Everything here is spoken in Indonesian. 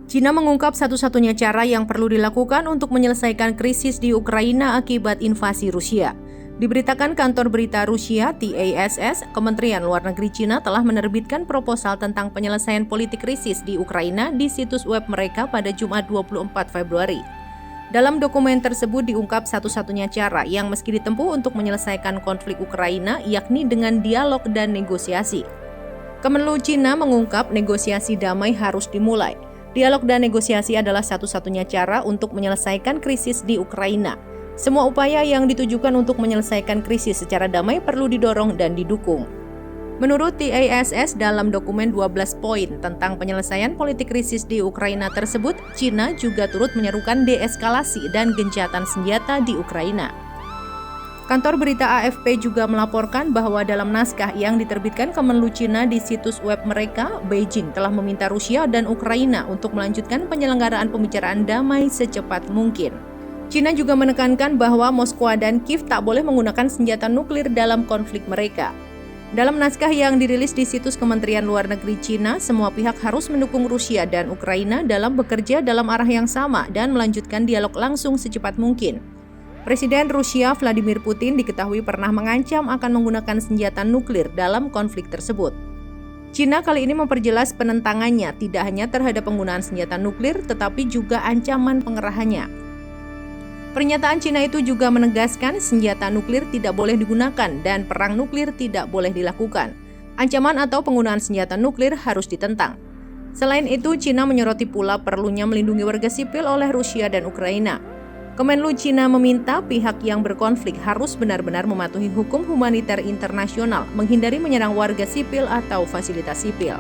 Cina mengungkap satu-satunya cara yang perlu dilakukan untuk menyelesaikan krisis di Ukraina akibat invasi Rusia. Diberitakan kantor berita Rusia TASS, Kementerian Luar Negeri Cina telah menerbitkan proposal tentang penyelesaian politik krisis di Ukraina di situs web mereka pada Jumat 24 Februari. Dalam dokumen tersebut diungkap satu-satunya cara yang meski ditempuh untuk menyelesaikan konflik Ukraina, yakni dengan dialog dan negosiasi. Kemenlu Cina mengungkap negosiasi damai harus dimulai. Dialog dan negosiasi adalah satu-satunya cara untuk menyelesaikan krisis di Ukraina. Semua upaya yang ditujukan untuk menyelesaikan krisis secara damai perlu didorong dan didukung. Menurut TASS, dalam dokumen 12 poin tentang penyelesaian politik krisis di Ukraina tersebut, Cina juga turut menyerukan deeskalasi dan gencatan senjata di Ukraina. Kantor berita AFP juga melaporkan bahwa dalam naskah yang diterbitkan Kemenlu Cina di situs web mereka, Beijing telah meminta Rusia dan Ukraina untuk melanjutkan penyelenggaraan pembicaraan damai secepat mungkin. Cina juga menekankan bahwa Moskwa dan Kiev tak boleh menggunakan senjata nuklir dalam konflik mereka. Dalam naskah yang dirilis di situs Kementerian Luar Negeri Cina, semua pihak harus mendukung Rusia dan Ukraina dalam bekerja dalam arah yang sama dan melanjutkan dialog langsung secepat mungkin. Presiden Rusia Vladimir Putin diketahui pernah mengancam akan menggunakan senjata nuklir dalam konflik tersebut. Cina kali ini memperjelas penentangannya tidak hanya terhadap penggunaan senjata nuklir, tetapi juga ancaman pengerahannya. Pernyataan Cina itu juga menegaskan senjata nuklir tidak boleh digunakan dan perang nuklir tidak boleh dilakukan. Ancaman atau penggunaan senjata nuklir harus ditentang. Selain itu, Cina menyoroti pula perlunya melindungi warga sipil oleh Rusia dan Ukraina. Kemenlu Cina meminta pihak yang berkonflik harus benar-benar mematuhi hukum humaniter internasional, menghindari menyerang warga sipil atau fasilitas sipil.